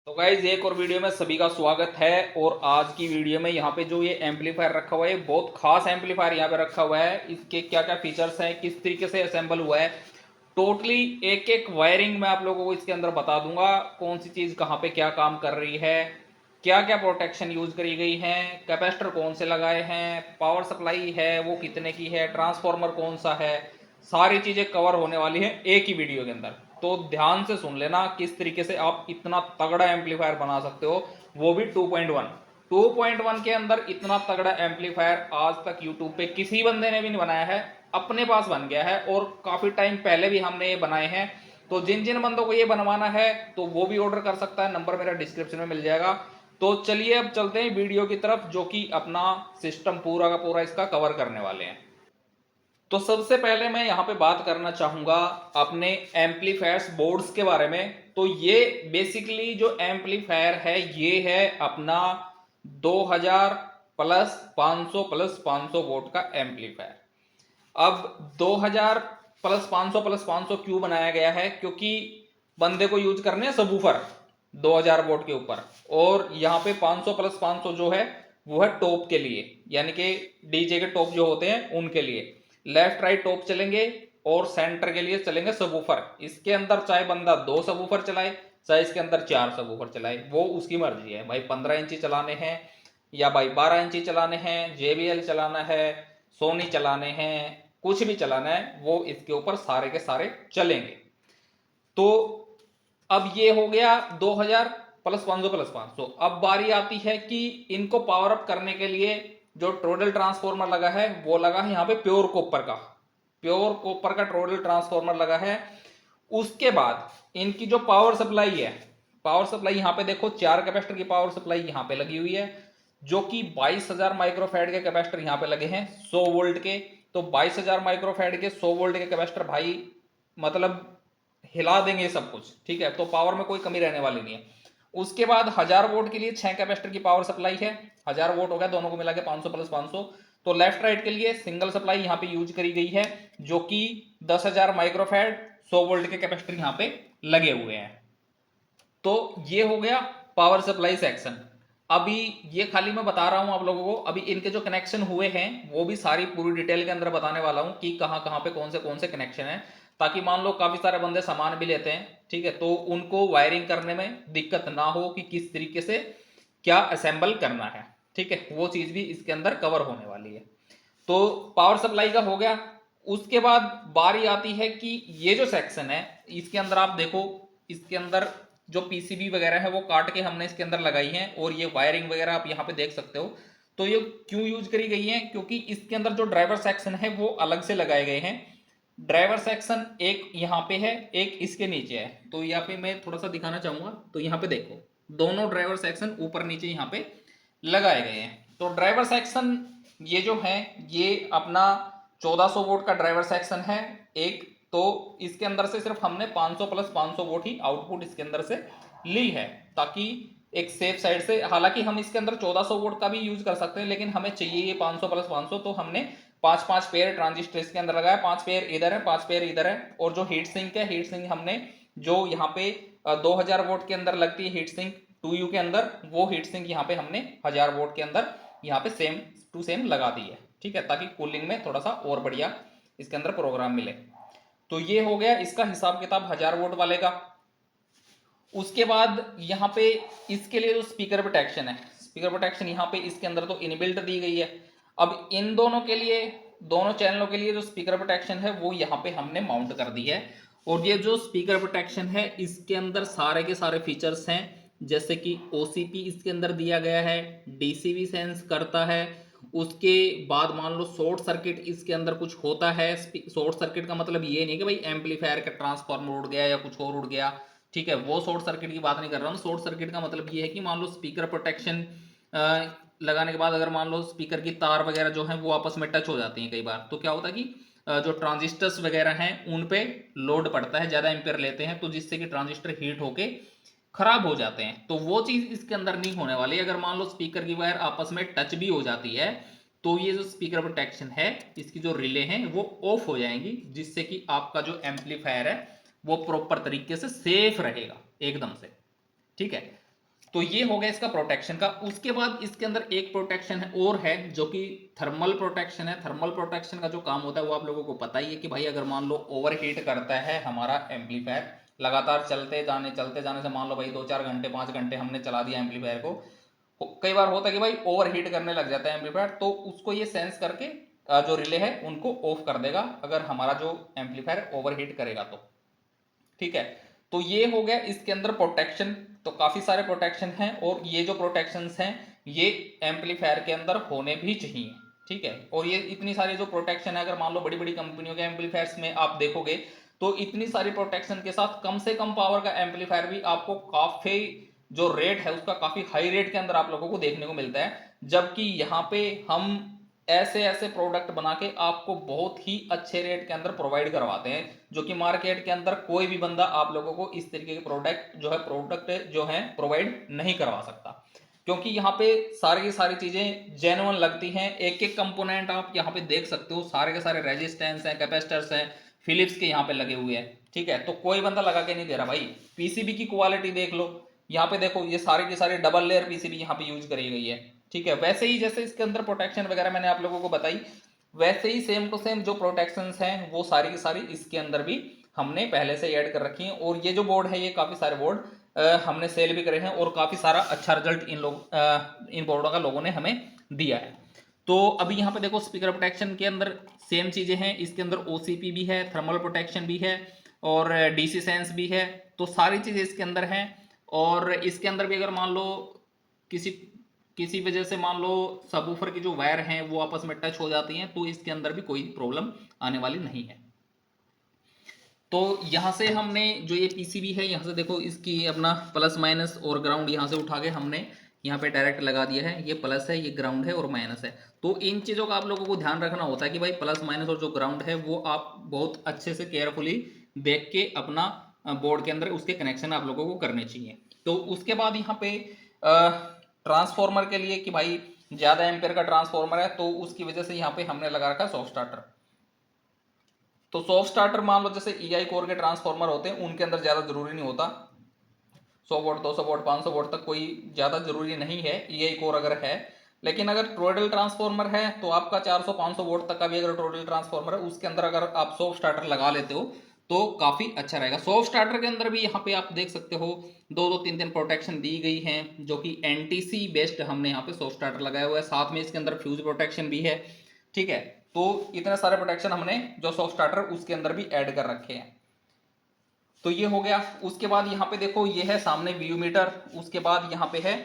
तो गाइज एक और वीडियो में सभी का स्वागत है। और आज की वीडियो में यहाँ पे जो ये एम्पलीफायर रखा हुआ है, बहुत खास एम्पलीफायर यहाँ पे रखा हुआ है। इसके क्या क्या फीचर्स हैं, किस तरीके से असेंबल हुआ है, टोटली एक एक वायरिंग मैं आप लोगों को इसके अंदर बता दूंगा। कौन सी चीज कहाँ पे क्या काम कर रही है, क्या क्या प्रोटेक्शन यूज करी गई है, कैपेसिटर कौन से लगाए हैं, पावर सप्लाई है वो कितने की है, ट्रांसफॉर्मर कौन सा है, सारी चीजें कवर होने वाली है एक ही वीडियो के अंदर। तो ध्यान से सुन लेना किस तरीके से आप इतना तगड़ा एम्पलीफायर बना सकते हो, वो भी 2.1। 2.1 के अंदर इतना तगड़ा एम्पलीफायर आज तक यूट्यूब पे किसी बंदे ने भी नहीं बनाया है। अपने पास बन गया है और काफी टाइम पहले भी हमने ये बनाए हैं। तो जिन जिन बंदों को ये बनवाना है तो वो भी ऑर्डर कर सकता है, नंबर मेरा डिस्क्रिप्शन में मिल जाएगा। तो चलिए अब चलते हैं वीडियो की तरफ, जो कि अपना सिस्टम पूरा का पूरा इसका कवर करने वाले हैं। तो सबसे पहले मैं यहां पे बात करना चाहूंगा अपने एम्पलीफायर्स बोर्ड्स के बारे में। तो ये बेसिकली जो एम्पलीफायर है ये है अपना 2000 प्लस 500 प्लस 500 वोट का एम्पलीफायर। अब 2000 प्लस 500 क्यों बनाया गया है, क्योंकि बंदे को यूज करने हैं सबवूफर 2000 वोट के ऊपर। और यहाँ पे 500 प्लस 500 जो है वो है टॉप के लिए, यानी कि डीजे के टॉप जो होते हैं उनके लिए लेफ्ट राइट टॉप चलेंगे। और सेंटर के लिए चलेंगे सबवूफर। इसके अंदर चाहे बंदा 2 सबवूफर चलाए, चाहे इसके अंदर 4 सबवूफर चलाए, वो उसकी मर्जी है भाई। 15 इंची चलाने हैं या भाई 12 इंची चलाने हैं, JBL चलाना है, सोनी चलाने हैं, कुछ भी चलाना है, वो इसके ऊपर सारे के सारे चलेंगे। तो अब ये हो गया 2000 प्लस 500 प्लस 500। अब बारी आती है कि इनको पावर अप करने के लिए जो टोरल ट्रांसफॉर्मर लगा है वो लगा है यहाँ पे प्योर कॉपर का। प्योर कॉपर का टोरल ट्रांसफॉर्मर लगा है। उसके बाद इनकी जो पावर सप्लाई है, पावर सप्लाई यहाँ पे देखो 4 कैपेसिटर की पावर सप्लाई यहाँ पे लगी हुई है, जो कि 22,000 माइक्रोफैड के कैपेसिटर यहाँ पे लगे हैं 100 वोल्ट के। तो 22,000 माइक्रोफैड के 100 वोल्ट के कैपेसिटर भाई मतलब हिला देंगे सब कुछ, ठीक है। तो पावर में कोई कमी रहने वाली नहीं है। उसके बाद 1000 वोल्ट के लिए 6 कैपेसिटर की पावर सप्लाई है। 1000 वोल्ट हो गया, दोनों को मिला के 500 प्लस 500। तो लेफ्ट राइट के लिए सिंगल सप्लाई यहाँ पे यूज करी गई है, जो कि 10,000 माइक्रोफैड 100 वोल्ट के कैपेसिटर यहाँ पे लगे हुए हैं। तो ये हो गया पावर सप्लाई सेक्शन। अभी ये खाली मैं बता रहा हूं आप लोगों को, अभी इनके जो कनेक्शन हुए हैं वो भी सारी पूरी डिटेल के अंदर बताने वाला हूं कि कहां कहां पे कौन से कनेक्शन है, ताकि मान लो काफी सारे बंदे सामान भी लेते हैं, ठीक है, तो उनको वायरिंग करने में दिक्कत ना हो कि किस तरीके से क्या असेंबल करना है, ठीक है। वो चीज भी इसके अंदर कवर होने वाली है। तो पावर सप्लाई का हो गया। उसके बाद बारी आती है कि ये जो सेक्शन है इसके अंदर आप देखो, इसके अंदर जो पीसीबी वगैरह है वो काट के हमने इसके अंदर लगाई है, और ये वायरिंग वगैरह आप यहाँ पे देख सकते हो। तो ये क्यों यूज करी गई है, क्योंकि इसके अंदर जो ड्राइवर सेक्शन है वो अलग से लगाए गए हैं। ड्राइवर सेक्शन एक यहाँ पे है, एक इसके नीचे है। तो यहाँ पे मैं थोड़ा सा दिखाना चाहूंगा। तो यहाँ पे देखो दोनों ड्राइवर सेक्शन ऊपर नीचे यहाँ पे लगाए गए हैं। तो ड्राइवर सेक्शन ये जो है ये अपना 1400 वोल्ट का ड्राइवर सेक्शन है एक। तो इसके अंदर से सिर्फ हमने 500 प्लस 500 वोल्ट ही आउटपुट इसके अंदर से ली है, ताकि एक सेफ साइड से। हालांकि हम इसके अंदर 1400 वोल्ट का भी यूज कर सकते हैं, लेकिन हमें चाहिए ये 500 प्लस 500। तो हमने 5-5 पेयर ट्रांजिस्टर इसके अंदर लगाया, 5 पेयर इधर है, 5 पेयर इधर है। और जो हीट सिंक है, हीट सिंक हमने जो यहाँ पे 2000 वोल्ट के अंदर लगती है हीट सिंक 2U के अंदर, वो हीट सिंक यहाँ पे हमने 1000 वोल्ट के अंदर यहाँ पे सेम टू सेम लगा दी है, ठीक है, ताकि कूलिंग में थोड़ा सा और बढ़िया इसके अंदर प्रोग्राम मिले। तो ये हो गया इसका हिसाब किताब 1000 वोल्ट वाले का। उसके बाद यहाँ पे इसके लिए जो स्पीकर प्रोटेक्शन है, स्पीकर प्रोटेक्शन यहाँ पे इसके अंदर तो इनबिल्ट दी गई है। अब इन दोनों के लिए, दोनों चैनलों के लिए जो स्पीकर प्रोटेक्शन है वो यहाँ पे हमने माउंट कर दी है। और ये जो स्पीकर प्रोटेक्शन है इसके अंदर सारे के सारे फीचर्स हैं, जैसे कि OCP इसके अंदर दिया गया है, DCV सेंस करता है। उसके बाद मान लो शॉर्ट सर्किट इसके अंदर कुछ होता है। शॉर्ट सर्किट का मतलब ये नहीं कि भाई एम्पलीफायर का ट्रांसफार्मर उड़ गया या कुछ और उड़ गया, ठीक है, वो शॉर्ट सर्किट की बात नहीं कर रहा हूँ। शॉर्ट सर्किट का मतलब ये है कि मान लो स्पीकर प्रोटेक्शन लगाने के बाद अगर मान लो स्पीकर की तार वगैरह जो है वो आपस में टच हो जाती हैं कई बार, तो क्या होता है कि जो ट्रांजिस्टर्स वगैरह हैं उन पे लोड पड़ता है, ज्यादा एम्पेयर लेते हैं, तो जिससे कि ट्रांजिस्टर हीट होके खराब हो जाते हैं। तो वो चीज इसके अंदर नहीं होने वाली। अगर मान लो स्पीकर की वायर आपस में टच भी हो जाती है तो ये जो स्पीकर प्रोटेक्शन है इसकी जो रिले हैं वो ऑफ हो जाएंगी, जिससे कि आपका जो एम्पलीफायर है वो प्रॉपर तरीके से सेफ रहेगा एकदम से, ठीक है। तो ये हो गया इसका प्रोटेक्शन का। उसके बाद इसके अंदर एक प्रोटेक्शन है और है जो कि थर्मल प्रोटेक्शन है। थर्मल प्रोटेक्शन का जो काम होता है वो आप लोगों को पता ही है कि भाई अगर मान लो ओवरहीट करता है हमारा एम्पलीफायर, लगातार चलते जाने से मान लो भाई 2-4 घंटे 5 घंटे हमने चला दिया एम्पलीफायर को, कई बार होता है कि भाई ओवरहीट करने लग जाता है एम्पलीफायर, तो उसको ये सेंस करके जो रिले है उनको ऑफ कर देगा अगर हमारा जो एम्पलीफायर ओवरहीट करेगा तो। ठीक है, तो ये हो गया इसके अंदर प्रोटेक्शन। तो काफी सारे प्रोटेक्शन हैं और ये जो प्रोटेक्शंस हैं ये एम्पलीफायर के अंदर होने भी चाहिए। ठीक है, और ये इतनी सारी जो प्रोटेक्शन है, अगर मान लो बड़ी बड़ी कंपनियों के एम्पलीफायर्स में आप देखोगे तो इतनी सारी प्रोटेक्शन के साथ कम से कम पावर का एम्पलीफायर भी आपको काफी जो रेट है उसका काफी हाई रेट के अंदर आप लोगों को देखने को मिलता है। जबकि यहाँ पे हम ऐसे ऐसे प्रोडक्ट बना के आपको बहुत ही अच्छे रेट के अंदर प्रोवाइड करवाते हैं जो कि मार्केट के अंदर कोई भी बंदा आप लोगों को इस तरीके के प्रोडक्ट जो है प्रोवाइड नहीं करवा सकता। क्योंकि यहाँ पे सारी की सारी चीजें जेन्युइन लगती हैं, एक एक कंपोनेंट आप यहाँ पे देख सकते हो, सारे के सारे रेजिस्टेंस हैं, कैपेसिटर्स हैं, फिलिप्स के यहाँ पे लगे हुए हैं। ठीक है, तो कोई बंदा लगा के नहीं दे रहा भाई। पीसीबी की क्वालिटी देख लो, यहाँ पे देखो ये सारे के सारे डबल लेयर पीसीबी यहाँ पे यूज करी गई है। ठीक है, वैसे ही जैसे इसके अंदर प्रोटेक्शन वगैरह मैंने आप लोगों को बताई, वैसे ही सेम टू सेम जो प्रोटेक्शंस हैं वो सारी की सारी इसके अंदर भी हमने पहले से ऐड कर रखी हैं। और ये जो बोर्ड है ये काफी सारे बोर्ड हमने सेल भी करे हैं और काफी सारा अच्छा रिजल्ट इन बोर्डों का लोगों ने हमें दिया है। तो अभी यहाँ पे देखो स्पीकर प्रोटेक्शन के अंदर सेम चीजें हैं, इसके अंदर ओसीपी भी है, थर्मल प्रोटेक्शन भी है और डीसी सेंस भी है। तो सारी चीजें इसके अंदर हैं। और इसके अंदर भी अगर मान लो किसी किसी वजह से मान लो सबवूफर की जो वायर हैं वो आपस में टच हो जाती हैं तो इसके अंदर भी कोई प्रॉब्लम आने वाली नहीं है। तो यहाँ से हमने जो ये पीसीबी है यहाँ से देखो इसकी अपना प्लस माइनस और ग्राउंड यहाँ से उठा के हमने यहाँ पे डायरेक्ट लगा दिया है। ये प्लस है, ये ग्राउंड है और माइनस है। तो इन चीज़ों का आप लोगों को ध्यान रखना होता है कि भाई प्लस माइनस और जो ग्राउंड है वो आप बहुत अच्छे से केयरफुली देख के अपना बोर्ड के अंदर उसके कनेक्शन आप लोगों को करने चाहिए। तो उसके बाद यहाँ पे ट्रांसफॉर्मर के लिए कि भाई ज़्यादा एम्पेयर का ट्रांसफॉर्मर है तो उसकी वजह से यहाँ पे हमने लगा रखा है सॉफ्ट स्टार्टर। तो सॉफ्ट स्टार्टर मान लो जैसे ईआई कोर के ट्रांसफॉर्मर होते हैं उनके अंदर ज़्यादा जरूरी नहीं होता, 100 वोल्ट 200 वोल्ट 500 वोल्ट तक कोई ज़्यादा जरूरी नहीं है ईआई कोर अगर है। लेकिन अगर टोरॉइडल ट्रांसफॉर्मर है तो आपका 400-500 वोल्ट तक का भी अगर टोरॉइडल ट्रांसफॉर्मर है उसके अंदर अगर आप सॉफ्ट स्टार्टर लगा लेते हो तो काफ़ी अच्छा रहेगा। सॉफ्ट स्टार्टर के अंदर भी यहाँ पे आप देख सकते हो 2-2 3-3 प्रोटेक्शन दी गई हैं जो कि एनटीसी बेस्ड हमने यहाँ पे सॉफ्ट स्टार्टर लगाया हुआ है। साथ में इसके अंदर फ्यूज प्रोटेक्शन भी है। ठीक है, तो इतने सारे प्रोटेक्शन हमने जो सॉफ्ट स्टार्टर उसके अंदर भी ऐड कर रखे हैं। तो ये हो गया। उसके बाद यहाँ पे देखो ये है सामने व्यू मीटर, उसके बाद यहाँ पे है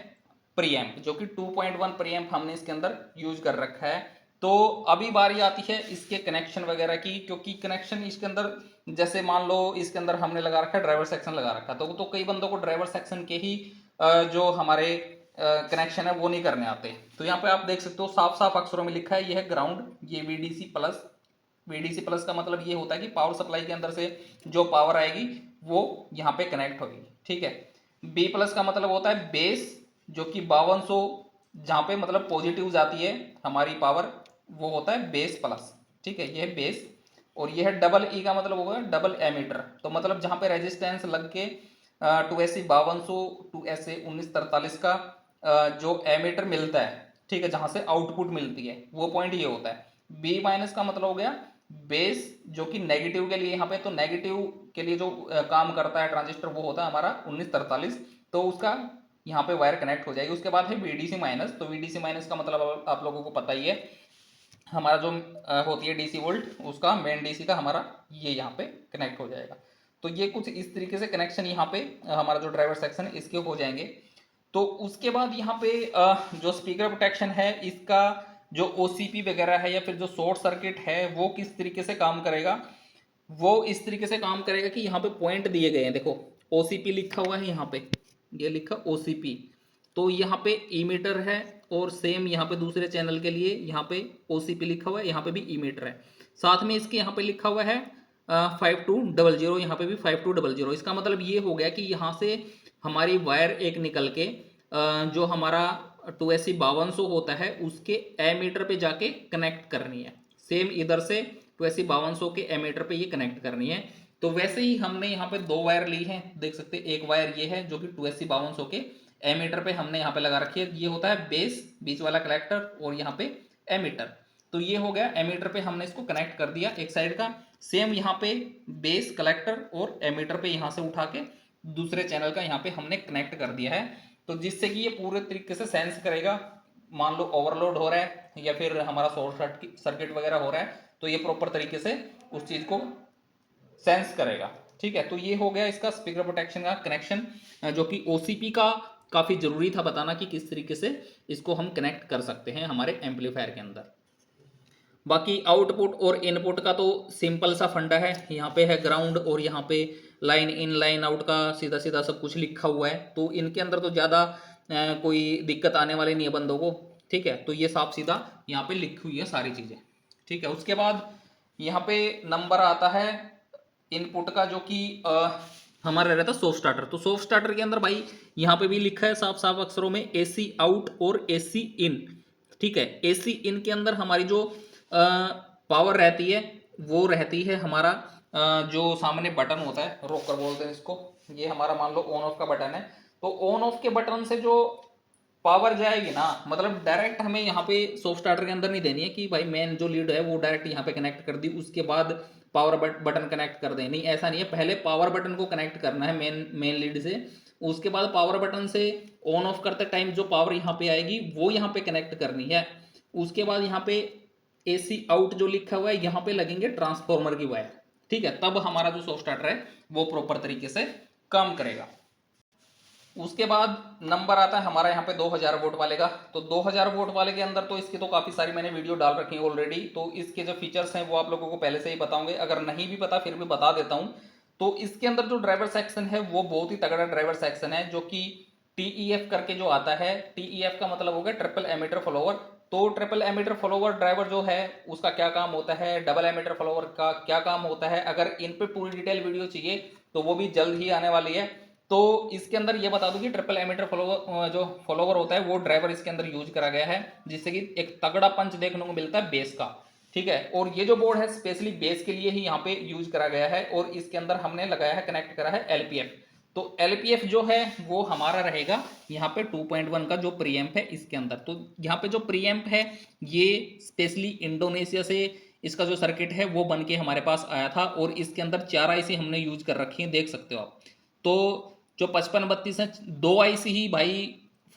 प्रीएम्प जो कि 2.1 प्रीएम्प हमने इसके अंदर यूज कर रखा है। तो अभी बारी आती है इसके कनेक्शन वगैरह की, क्योंकि कनेक्शन इसके अंदर जैसे मान लो इसके अंदर हमने लगा रखा है ड्राइवर सेक्शन लगा रखा तो कई बंदों को ड्राइवर सेक्शन के ही जो हमारे कनेक्शन है वो नहीं करने आते। तो यहाँ पे आप देख सकते हो साफ साफ अक्षरों में लिखा है ये है ग्राउंड, ये वीडीसी प्लस। वीडीसी प्लस का मतलब ये होता है कि पावर सप्लाई के अंदर से जो पावर आएगी वो यहाँ पे कनेक्ट होगी। ठीक है, बी प्लस का मतलब होता है बेस जो कि 5200 जहाँ पे मतलब पॉजिटिव जाती है हमारी पावर वो होता है बेस प्लस। ठीक है, ये है बेस। और ये है डबल ई का मतलब होगा डबल एमीटर, तो मतलब जहाँ पे रेजिस्टेंस लग के 2SC 5200 2SA 1943 का जो एमीटर मिलता है, ठीक है, जहाँ से आउटपुट मिलती है वो पॉइंट ये होता है। बी माइनस का मतलब हो गया बेस जो कि नेगेटिव के लिए यहाँ पे, तो नेगेटिव के लिए जो काम करता है ट्रांजिस्टर वो होता है हमारा 1943, तो उसका यहाँ पे वायर कनेक्ट हो जाएगी। उसके बाद है VDC माइनस, तो VDC माइनस का मतलब आप लोगों को पता ही है हमारा जो होती है DC वोल्ट उसका मेन DC का हमारा ये यहाँ पे कनेक्ट हो जाएगा। तो ये कुछ इस तरीके से कनेक्शन यहाँ पे हमारा जो ड्राइवर सेक्शन है इसके हो जाएंगे। तो उसके बाद यहाँ पे जो स्पीकर प्रोटेक्शन है इसका जो OCP वगैरह है या फिर जो शॉर्ट सर्किट है वो किस तरीके से काम करेगा, वो इस तरीके से काम करेगा कि यहाँ पे पॉइंट दिए गए हैं, देखो OCP लिखा हुआ है यहाँ पे, ये लिखा OCP, तो यहाँ पे ईमीटर है और सेम यहाँ पे दूसरे चैनल के लिए यहाँ पे OCP लिखा हुआ है, यहाँ पे भी ईमीटर है। साथ में इसके यहाँ पे लिखा हुआ है 5200, यहाँ पे भी 5200। इसका मतलब ये हो गया कि यहाँ से हमारी वायर एक निकल के जो हमारा 2SC 5200 होता है उसके एमीटर पे जाके कनेक्ट करनी है। सेम इधर से 2SC 5200 के एमीटर पे ये कनेक्ट करनी है। तो वैसे ही हमने यहाँ पे दो वायर ली हैं, देख सकते हैं, एक वायर ये है जो कि 2SC 5200 के एमीटर पे हमने यहाँ पे लगा रखी है, ये होता है बेस, बीच वाला कलेक्टर, और यहाँ पे एमीटर। तो ये हो गया, एमीटर पे हमने इसको कनेक्ट कर दिया एक साइड का। सेम यहाँ पे बेस, कलेक्टर और एमीटर पे यहाँ से उठा के दूसरे चैनल का यहाँ पे हमने कनेक्ट कर दिया है। तो जिससे कि ये पूरे तरीके से सेंस करेगा, मान लो ओवरलोड हो रहा है या फिर हमारा शॉर्ट सर्किट वगैरह हो रहा है, तो ये प्रॉपर तरीके से उस चीज को सेंस करेगा। ठीक है, तो ये हो गया इसका स्पीकर प्रोटेक्शन का कनेक्शन, जो कि ओसीपी का काफी जरूरी था बताना कि किस तरीके से इसको हम कनेक्ट कर सकते हैं हमारे एम्पलीफायर के अंदर। बाकी आउटपुट और इनपुट का तो सिंपल सा फंडा है, यहाँ पे है ग्राउंड और यहाँ पे लाइन इन लाइन आउट का सीधा सीधा सब कुछ लिखा हुआ है। तो इनके अंदर तो ज़्यादा कोई दिक्कत आने वाली नहीं है बंदों को। ठीक है, तो ये साफ सीधा यहाँ पे लिखी हुई है सारी चीज़ें। ठीक है, उसके बाद यहाँ पे नंबर आता है इनपुट का, जो कि हमारा रहता है सॉफ्ट स्टार्टर। तो सॉफ्ट स्टार्टर के अंदर भाई यहाँ पे भी लिखा है साफ साफ अक्षरों में एसी आउट और एसी इन। ठीक है, एसी इन के अंदर हमारी जो पावर रहती है वो रहती है हमारा जो सामने बटन होता है, रोकर बोलते हैं इसको, ये हमारा मान लो ऑन ऑफ का बटन है। तो ऑन ऑफ के बटन से जो पावर जाएगी ना, मतलब डायरेक्ट हमें यहाँ पे सॉफ्ट स्टार्टर के अंदर नहीं देनी है कि भाई मेन जो लीड है वो डायरेक्ट यहाँ पे कनेक्ट कर दी उसके बाद पावर बटन कनेक्ट कर दें, नहीं ऐसा नहीं है। पहले पावर बटन को कनेक्ट करना है मेन लीड से, उसके बाद पावर बटन से ऑन ऑफ करते टाइम जो पावर यहाँ पे आएगी वो यहाँ पे कनेक्ट करनी है। उसके बाद यहाँ पे एसी आउट जो लिखा हुआ है यहाँ पे लगेंगे ट्रांसफॉर्मर की वायर। ठीक है, तब हमारा जो सॉफ्ट स्टार्टर है वो प्रॉपर तरीके से काम करेगा। उसके बाद नंबर आता है हमारा यहाँ पे 2000 वोल्ट वाले का। तो 2000 वोल्ट वाले के अंदर तो इसकी तो काफ़ी सारी मैंने वीडियो डाल रखी है ऑलरेडी, तो इसके जो फीचर्स हैं वो आप लोगों को पहले से ही बताऊंगे, अगर नहीं भी पता फिर भी बता देता हूँ। तो इसके अंदर जो ड्राइवर सेक्शन है वो बहुत ही तगड़ा ड्राइवर सेक्शन है, जो कि टीईएफ करके जो आता है। टीईएफ का मतलब हो गया ट्रिपल एमीटर फॉलोवर। तो ट्रिपल एमीटर फॉलोवर ड्राइवर जो है उसका क्या काम होता है, डबल एमीटर फॉलोवर का क्या काम होता है, अगर इन पे पूरी डिटेल वीडियो चाहिए तो वो भी जल्द ही आने वाली है। तो इसके अंदर ये बता दूं कि ट्रिपल एमीटर फॉलोवर जो फॉलोवर होता है वो ड्राइवर इसके अंदर यूज करा गया है, जिससे कि एक तगड़ा पंच देखने को मिलता है बेस का। ठीक है, और ये जो बोर्ड है स्पेशली बेस के लिए ही यहाँ पे यूज करा गया है, और इसके अंदर हमने लगाया है, कनेक्ट करा है एलपीएफ। तो एलपीएफ जो है वो हमारा रहेगा यहाँ पे 2.1 का जो प्रीएम्प है इसके अंदर। तो यहाँ पे जो प्रीएम्प है ये स्पेशली इंडोनेशिया से इसका जो सर्किट है वो बन के हमारे पास आया था, और इसके अंदर 4 आईसी हमने यूज कर रखी है, देख सकते हो आप। तो जो 5532 है 2 आईसी ही भाई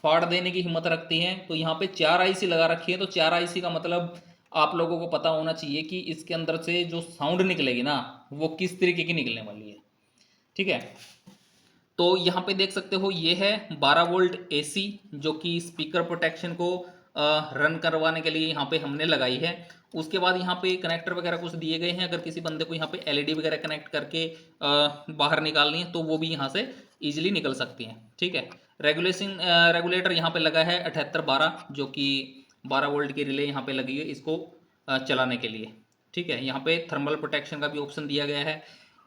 फाड़ देने की हिम्मत रखती हैं, तो यहाँ पे 4 आईसी लगा रखी है। तो 4 आईसी का मतलब आप लोगों को पता होना चाहिए कि इसके अंदर से जो साउंड निकलेगी ना वो किस तरीके की निकलने वाली है। ठीक है, तो यहाँ पे देख सकते हो ये है 12 वोल्ट एसी, जो कि स्पीकर प्रोटेक्शन को रन करवाने के लिए यहाँ पे हमने लगाई है। उसके बाद यहाँ पे कनेक्टर वगैरह कुछ दिए गए हैं, अगर किसी बंदे को यहाँ पे एलईडी वगैरह कनेक्ट करके बाहर निकालनी है तो वो भी यहाँ से इजीली निकल सकती हैं। ठीक है, रेगुलेटर यहाँ पे लगा है 7812, जो कि 12 वोल्ट की रिले यहाँ पे लगी है इसको चलाने के लिए। ठीक है, यहाँ पे थर्मल प्रोटेक्शन का भी ऑप्शन दिया गया है।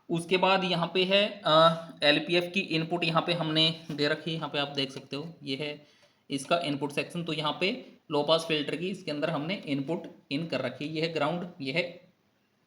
उसके बाद यहाँ पे है एलपीएफ की इनपुट यहाँ पे हमने दे रखी है, यहाँ पे आप देख सकते हो ये है इसका इनपुट सेक्शन। तो यहाँ पे लो पास फिल्टर की इसके अंदर हमने इनपुट इन कर रखी है, ये है ग्राउंड, ये है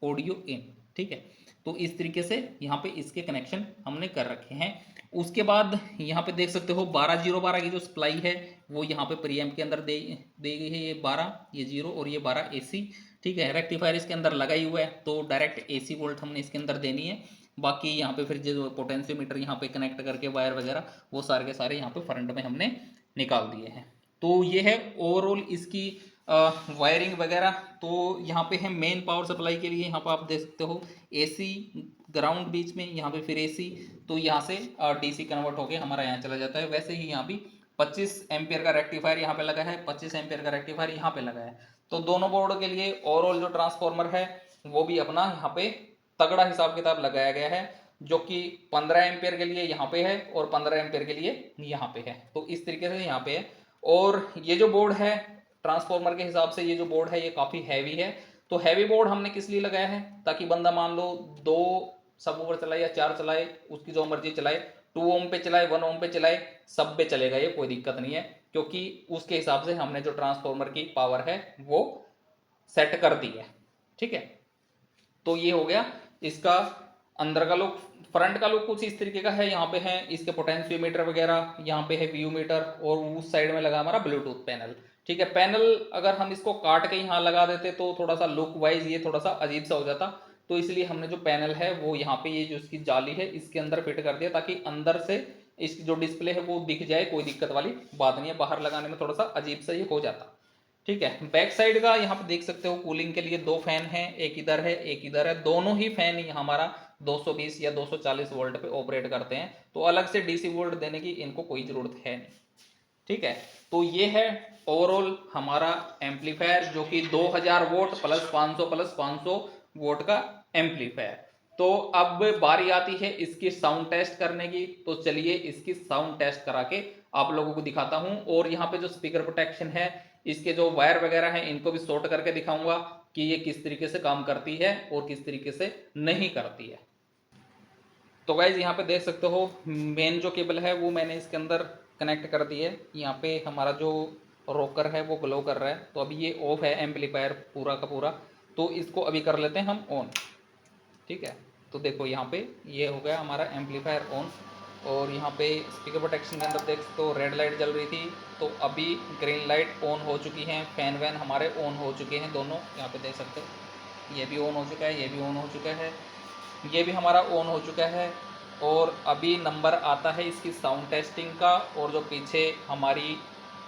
ऑडियो इन। ठीक है, तो इस तरीके से यहाँ पे इसके कनेक्शन हमने कर रखे हैं। उसके बाद यहाँ पे देख सकते हो 12012 की जो सप्लाई है वो यहाँ पे प्रीएम्प के अंदर दे गई है, ये 12, ये 0 और ये 12 एसी। ठीक है, रेक्टिफायर इसके अंदर लगा ही हुआ है, तो डायरेक्ट एसी वोल्ट हमने इसके अंदर देनी है। बाकी यहाँ पे फिर जो पोटेंशियोमीटर यहाँ पे कनेक्ट करके वायर वगैरह वो सारे के सारे यहाँ पे फ्रंट में हमने निकाल दिए हैं। तो ये है ओवरऑल इसकी वायरिंग वगैरह। तो यहाँ पे है मेन पावर सप्लाई के लिए, यहाँ पे आप देख सकते हो एसी ग्राउंड बीच में, यहाँ पे फिर एसी, तो यहाँ से डीसी कन्वर्ट होके हमारा यहाँ चला जाता है। वैसे ही यहाँ भी 25 एम्पियर का रेक्टिफायर यहाँ पे लगा है, 25 एम्पियर का रेक्टिफायर यहाँ पे लगा है। तो दोनों बोर्ड के लिए ओवरऑल जो ट्रांसफॉर्मर है वो भी अपना यहाँ पे तगड़ा हिसाब किताब लगाया गया है, जो कि 15 एम्पियर के लिए यहाँ पे है और 15 एम्पियर के लिए यहाँ पे है। तो इस तरीके से यहाँ पे है। और ये जो बोर्ड है ट्रांसफॉर्मर के हिसाब से ये जो बोर्ड है ये काफी हैवी है। तो हैवी बोर्ड हमने किस लिए लगाया है, ताकि बंदा मान लो 2 सबवूफर चलाए या 4 चलाए, उसकी जो मर्जी चलाए, 2 ओम पे चलाए, 1 ओम पे चलाए, सब पे चलेगा, ये कोई दिक्कत नहीं है, क्योंकि उसके हिसाब से हमने जो ट्रांसफॉर्मर की पावर है वो सेट कर दी है। ठीक है, तो ये हो गया इसका अंदर का लुक, फ्रंट का लुक कुछ इस तरीके का है। यहाँ पे है इसके पोटेंशियोमीटर वगैरह, यहाँ पे है व्यू मीटर, और उस साइड में लगा हमारा ब्लूटूथ पैनल। ठीक है, पैनल अगर हम इसको काट के यहाँ लगा देते तो थोड़ा सा लुक वाइज ये थोड़ा सा अजीब सा हो जाता, तो इसलिए हमने जो पैनल है वो यहाँ पे ये जो इसकी जाली है इसके अंदर फिट कर दिया, ताकि अंदर से इसकी जो डिस्प्ले है वो दिख जाए, कोई दिक्कत वाली बात नहीं है। बाहर लगाने में थोड़ा सा अजीब सा ये हो जाता। ठीक है, बैक साइड का यहाँ पे देख सकते हो कूलिंग के लिए दो फैन हैं, एक इधर है एक इधर है। दोनों ही फैन ही हमारा 220 या 240 वोल्ट पे ऑपरेट करते हैं, तो अलग से डीसी वोल्ट देने की इनको कोई जरूरत है नहीं। ठीक है, तो ये है ओवरऑल हमारा एम्पलीफायर, जो कि 2000 वोट प्लस 500 वोट का एम्पलीफायर। तो अब बारी आती है इसकी साउंड टेस्ट करने की, तो चलिए इसकी साउंड टेस्ट करा के आप लोगों को दिखाता हूं। और यहाँ पे जो स्पीकर प्रोटेक्शन है, इसके जो वायर वगैरह हैं इनको भी शॉर्ट करके दिखाऊंगा कि ये किस तरीके से काम करती है और किस तरीके से नहीं करती है। तो गाइज यहाँ पे देख सकते हो मेन जो केबल है वो मैंने इसके अंदर कनेक्ट कर दी है। यहाँ पे हमारा जो रोकर है वो ग्लो कर रहा है, तो अभी ये ऑफ है एम्पलीफायर पूरा का पूरा, तो इसको अभी कर लेते हैं हम ऑन। ठीक है, तो देखो यहाँ पे ये हो गया हमारा एम्पलीफायर ऑन। और यहाँ पे स्पीकर प्रोटेक्शन के अंदर देख सकते हो रेड लाइट जल रही थी, तो अभी ग्रीन लाइट ऑन हो चुकी हैं। फैन वैन हमारे ऑन हो चुके हैं दोनों, यहाँ पे देख सकते हो ये भी ऑन हो चुका है, ये भी ऑन हो चुका है, ये भी हमारा ऑन हो चुका है। और अभी नंबर आता है इसकी साउंड टेस्टिंग का, और जो पीछे हमारी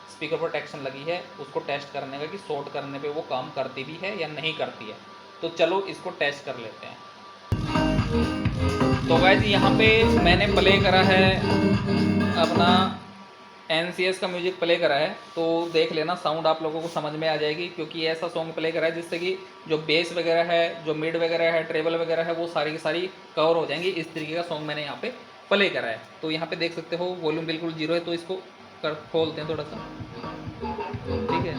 स्पीकर प्रोटेक्शन लगी है उसको टेस्ट करने का कि शॉर्ट करने पे वो काम करती भी है या नहीं करती है। तो चलो इसको टेस्ट कर लेते हैं। तो गाइस यहाँ पे मैंने प्ले करा है अपना NCS का म्यूजिक प्ले करा है, तो देख लेना साउंड आप लोगों को समझ में आ जाएगी, क्योंकि ऐसा सॉन्ग प्ले करा है जिससे कि जो बेस वगैरह है, जो मिड वगैरह है, ट्रेबल वगैरह है, वो सारी की सारी कवर हो जाएंगी। इस तरीके का सॉन्ग मैंने यहाँ पे प्ले करा है। तो यहाँ पे देख सकते हो वॉल्यूम बिल्कुल जीरो है, तो इसको खोलते हैं थोड़ा सा। ठीक है,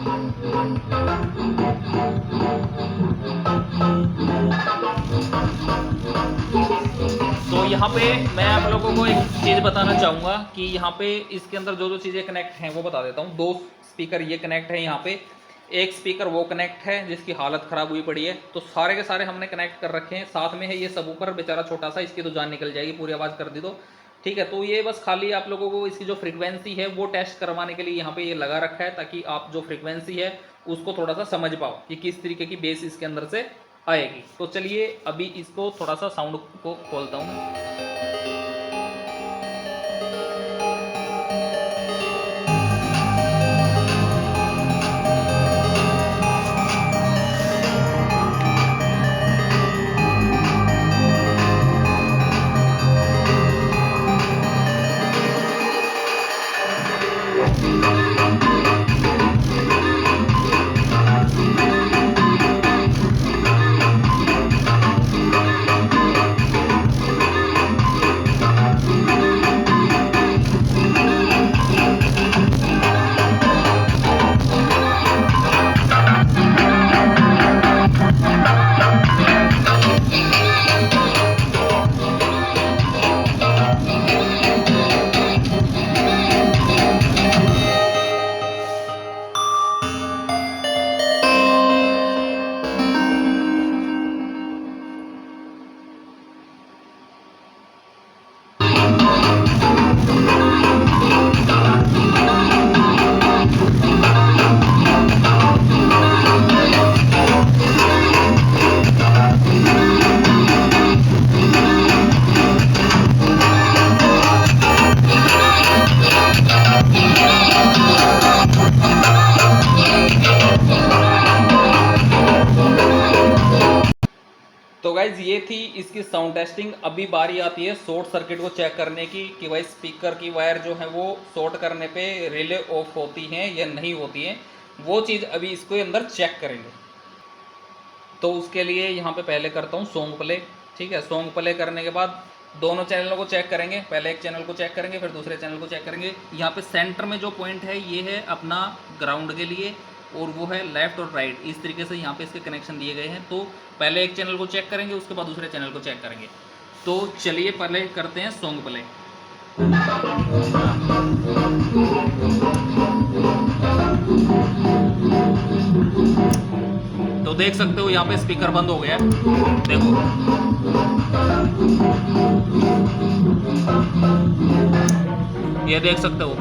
तो यहाँ पे मैं आप लोगों को एक चीज़ बताना चाहूँगा कि यहाँ पे इसके अंदर जो जो चीज़ें कनेक्ट हैं वो बता देता हूँ। दो स्पीकर ये कनेक्ट है, यहाँ पे एक स्पीकर वो कनेक्ट है जिसकी हालत ख़राब हुई पड़ी है, तो सारे के सारे हमने कनेक्ट कर रखे हैं। साथ में है ये सबवूफर बेचारा छोटा सा, इसकी तो जान निकल जाएगी, पूरी आवाज़ कर दी तो। ठीक है, तो ये बस खाली आप लोगों को इसकी जो फ्रीक्वेंसी है वो टेस्ट करवाने के लिए यहाँ पे ये लगा रखा है, ताकि आप जो फ्रीक्वेंसी है उसको थोड़ा सा समझ पाओ कि किस तरीके की बेस इसके अंदर से आएगी। तो चलिए अभी इसको थोड़ा सा साउंड को खोलता हूँ। तो गाइज ये थी इसकी साउंड टेस्टिंग। अभी बारी आती है शॉर्ट सर्किट को चेक करने की कि भाई स्पीकर की वायर जो है वो शॉर्ट करने पे रिले ऑफ होती हैं या नहीं होती हैं, वो चीज़ अभी इसको अंदर चेक करेंगे। तो उसके लिए यहाँ पे पहले करता हूँ सॉन्ग प्ले। ठीक है, सॉन्ग प्ले करने के बाद दोनों चैनलों को चेक करेंगे। पहले एक चैनल को चेक करेंगे, फिर दूसरे चैनल को चेक करेंगे। यहाँ पे सेंटर में जो पॉइंट है ये है अपना ग्राउंड के लिए, और वो है लेफ्ट और राइट। इस तरीके से यहाँ पे इसके कनेक्शन दिए गए हैं। तो पहले एक चैनल को चेक करेंगे, उसके बाद दूसरे चैनल को चेक करेंगे। तो चलिए पहले करते हैं सॉन्ग प्ले। तो देख सकते हो यहाँ पे स्पीकर बंद हो गया, देखो। ये देख सकते हो,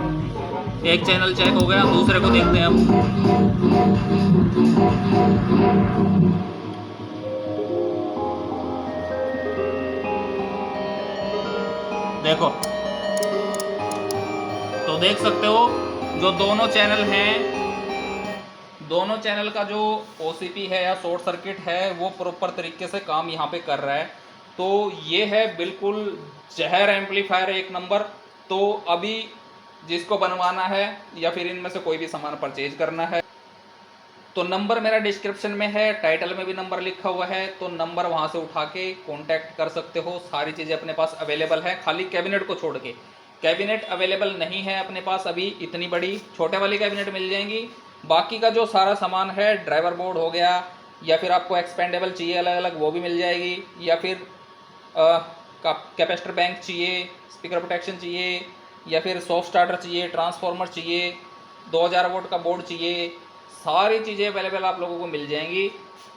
एक चैनल चेक हो गया, दूसरे को देखते हैं हम। देखो, तो देख सकते हो जो दोनों चैनल हैं, दोनों चैनल का जो ओसीपी है या शॉर्ट सर्किट है वो प्रॉपर तरीके से काम यहाँ पे कर रहा है। तो ये है बिल्कुल जहर एम्पलीफायर, एक नंबर। तो अभी जिसको बनवाना है या फिर इनमें से कोई भी सामान परचेज करना है तो नंबर मेरा डिस्क्रिप्शन में है, टाइटल में भी नंबर लिखा हुआ है, तो नंबर वहां से उठा के कांटेक्ट कर सकते हो। सारी चीज़ें अपने पास अवेलेबल है, खाली कैबिनेट को छोड़ के। कैबिनेट अवेलेबल नहीं है अपने पास अभी, इतनी बड़ी, छोटे वाली कैबिनेट मिल जाएंगी। बाकी का जो सारा सामान है, ड्राइवर बोर्ड हो गया, या फिर आपको एक्सपेंडेबल चाहिए अलग अलग, वो भी मिल जाएगी, या फिर कैपेसिटर बैंक चाहिए, स्पीकर प्रोटेक्शन चाहिए, या फिर सॉफ्ट स्टार्टर चाहिए, ट्रांसफार्मर चाहिए, 2000 वोल्ट का बोर्ड चाहिए, सारी चीज़ें अवेलेबल आप लोगों को मिल जाएंगी।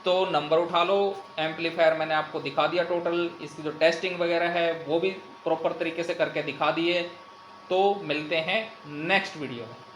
तो नंबर उठा लो। एम्पलीफायर मैंने आपको दिखा दिया टोटल, इसकी जो टेस्टिंग वगैरह है वो भी प्रॉपर तरीके से करके दिखा दिए। तो मिलते हैं नेक्स्ट वीडियो में।